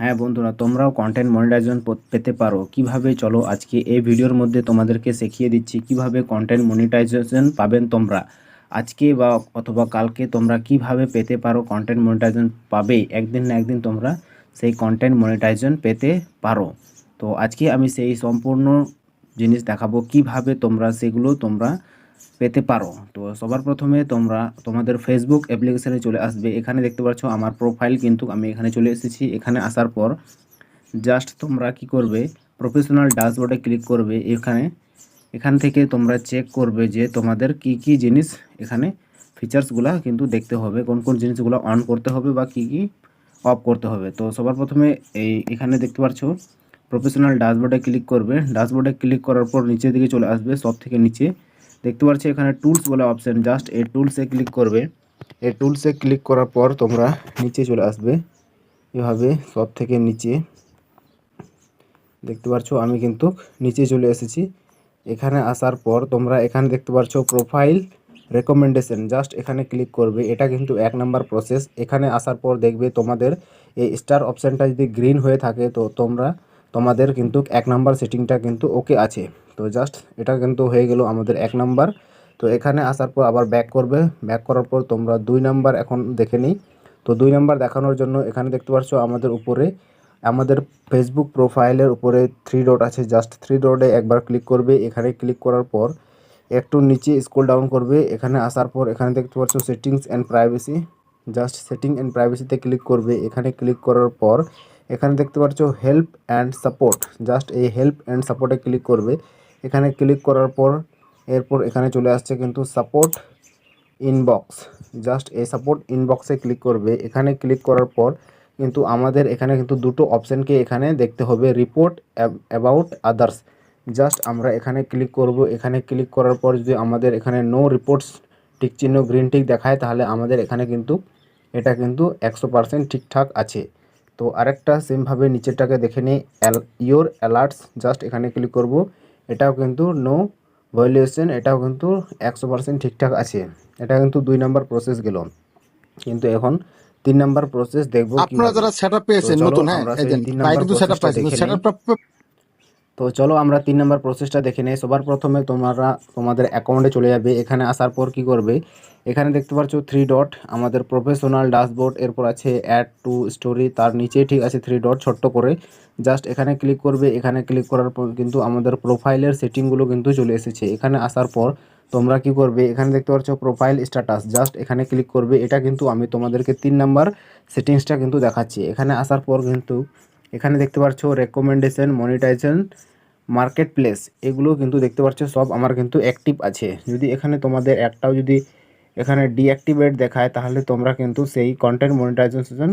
হ্যাঁ বন্ধুরা, তোমরাও কন্টেন্ট মনিটাইজেশন পেতে পারো কিভাবে, চলো আজকে এই ভিডিওর মধ্যে তোমাদেরকে শিখিয়ে দিচ্ছি কিভাবে কন্টেন্ট মনিটাইজেশন পাবেন তোমরা আজকে বা অথবা কালকে। তোমরা কিভাবে পেতে পারো কন্টেন্ট মনিটাইজেশন পাবে, একদিন না একদিন তোমরা সেই কন্টেন্ট মনিটাইজেশন পেতে পারো। তো আজকে আমি সেই সম্পূর্ণ জিনিস দেখাবো কিভাবে তোমরা সেগুলো পেতে পারো। তো সবার প্রথমে তোমরা তোমাদের ফেসবুক অ্যাপ্লিকেশানে চলে আসবে। এখানে দেখতে পাচ্ছ আমার প্রোফাইল, কিন্তু আমি এখানে চলে এসেছি। এখানে আসার পর জাস্ট তোমরা কি করবে, প্রফেশনাল ড্যাশবোর্ডে ক্লিক করবে। এখান থেকে তোমরা চেক করবে যে তোমাদের কি কি জিনিস এখানে ফিচার্সগুলো কিন্তু দেখতে হবে, কোন কোন জিনিসগুলো অন করতে হবে বা কি কি অফ করতে হবে। তো সবার প্রথমে এখানে দেখতে পাচ্ছ প্রফেশনাল ড্যাশবোর্ডে ক্লিক করবে। ড্যাশবোর্ডে ক্লিক করার পর নিচের দিকে চলে আসবে, সব থেকে নিচে দেখতে পাচ্ছি এখানে টুলস বলে অপশান। জাস্ট এই টুলসে ক্লিক করবে। এই টুলসে ক্লিক করার পর তোমরা নিচে চলে আসবে, এভাবে সব থেকে নিচে দেখতে পাচ্ছ আমি কিন্তু নিচে চলে এসেছি। এখানে আসার পর তোমরা এখানে দেখতে পাচ্ছ প্রোফাইল রেকমেন্ডেশন, জাস্ট এখানে ক্লিক করবে। এটা কিন্তু 1 নাম্বার প্রসেস। এখানে আসার পর দেখবে তোমাদের এই স্টার অপশানটা যদি গ্রিন হয়ে থাকে তো তোমাদের কিন্তু 1 নাম্বার সেটিংটা কিন্তু ওকে আছে। তো জাস্ট এটা কিন্তু হয়ে গেল আমাদের 1 নাম্বার। তো এখানে আসার পর আবার ব্যাক করবে। ব্যাক করার পর তোমরা 2 নাম্বার এখন দেখে নিই। তো 2 নাম্বার দেখানোর জন্য এখানে দেখতে পাচ্ছ আমাদের উপরে আমাদের ফেসবুক প্রোফাইলের উপরে 3 ডট আছে। জাস্ট 3 ডটে একবার ক্লিক করবে। এখানে ক্লিক করার পর একটু নিচে স্ক্রল ডাউন করবে। এখানে আসার পর এখানে দেখতে পাচ্ছ settings and privacy. Just setting and প্রাইভেসিতে ক্লিক করবে। এখানে ক্লিক করার পর এখানে দেখতে পাচ্ছ হেল্প অ্যান্ড সাপোর্ট। জাস্ট এই হেল্প অ্যান্ড সাপোর্টে ক্লিক করবে। এখানে ক্লিক করার পর এরপর এখানে চলে আসছে কিন্তু সাপোর্ট ইনবক্স। জাস্ট এই সাপোর্ট ইনবক্সে ক্লিক করবে। এখানে ক্লিক করার পর কিন্তু আমাদের এখানে কিন্তু দুটো অপশানকে এখানে দেখতে হবে, রিপোর্ট অ্যাবাউট আদার্স। জাস্ট আমরা এখানে ক্লিক করব। এখানে ক্লিক করার পর যদি আমাদের এখানে নো রিপোর্টস টিক চিহ্ন গ্রিন টিক দেখায় তাহলে আমাদের এখানে কিন্তু এটা কিন্তু 100% ঠিকঠাক আছে। তো আরেকটা সেমভাবে নিচেরটাকে দেখে নিই, ইয়োর অ্যালার্টস। জাস্ট এখানে ক্লিক করব। এটাও কিন্তু নো ভায়োলেশন, এটাও কিন্তু 100% ঠিকঠাক আছে। এটা কিন্তু 2 নাম্বার প্রসেস গেল। কিন্তু এখন 3 নাম্বার প্রসেস দেখব আপনারা কিভাবে। যারা সেটআপ তো পেয়েছেন চলো নতুন, হ্যাঁ, আমরা সেই এজেন্ট তিন ভাই নাম্বার কিন্তু সেটআপ প্রসেসটা পাইছেন, দেখে নেই। সেটআপটা তো চলো আমরা 3 নাম্বার প্রসেসটা দেখে নেই। সবার প্রথমে তোমাদের অ্যাকাউন্টে চলে যাবে। এখানে আসার পর কি করবে, এখানে দেখতে পাচ্ছ 3 ডট, আমাদের প্রফেশনাল ড্যাশবোর্ড, এরপর আছে অ্যাড টু স্টোরি, তার নিচেই ঠিক আছে 3 ডট ছোট্ট করে। জাস্ট এখানে ক্লিক করবে। এখানে ক্লিক করার পর কিন্তু আমাদের প্রোফাইলের সেটিংগুলো কিন্তু চলে এসেছে। এখানে আসার পর তোমরা কি করবে, এখানে দেখতে পাচ্ছ প্রোফাইল স্ট্যাটাস। জাস্ট এখানে ক্লিক করবে। এটা কিন্তু আমি তোমাদেরকে 3 নাম্বার সেটিংসটা কিন্তু দেখাচ্ছি। এখানে আসার পর কিন্তু এখানে দেখতে পাচ্ছ রেকমেন্ডেশন, মনিটাইজেশন, মার্কেট প্লেস, এগুলো কিন্তু দেখতে পাচ্ছ সব আমার কিন্তু অ্যাক্টিভ আছে। যদি এখানে তোমাদের একটাও যদি এখানে ডিঅ্যাক্টিভেট দেখায় তাহলে তোমরা কিন্তু সেই কন্টেন্ট মনিটাইজেশন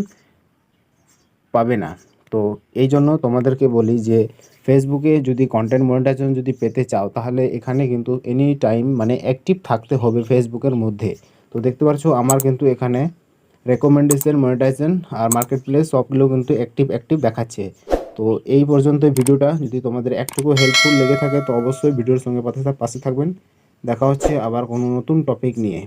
পাবে না। তো এই জন্য তোমাদেরকে বলি যে ফেসবুকে যদি কন্টেন্ট মনিটাইজেশন যদি পেতে চাও তাহলে এখানে কিন্তু এনি টাইম মানে অ্যাক্টিভ থাকতে হবে ফেসবুকের মধ্যে। তো দেখতে পাচ্ছ আমার কিন্তু এখানে রেকমেন্ডেশন, মনিটাইজেশন আর মার্কেট প্লেস সবগুলো কিন্তু অ্যাক্টিভ দেখাচ্ছে। তো এই পর্যন্ত ভিডিওটা যদি তোমাদের একটুকু হেল্পফুল লেগে থাকে তো অবশ্যই ভিডিওর সঙ্গে পাশে থাকবেন। দেখা হচ্ছে আবার কোনো নতুন টপিক নিয়ে।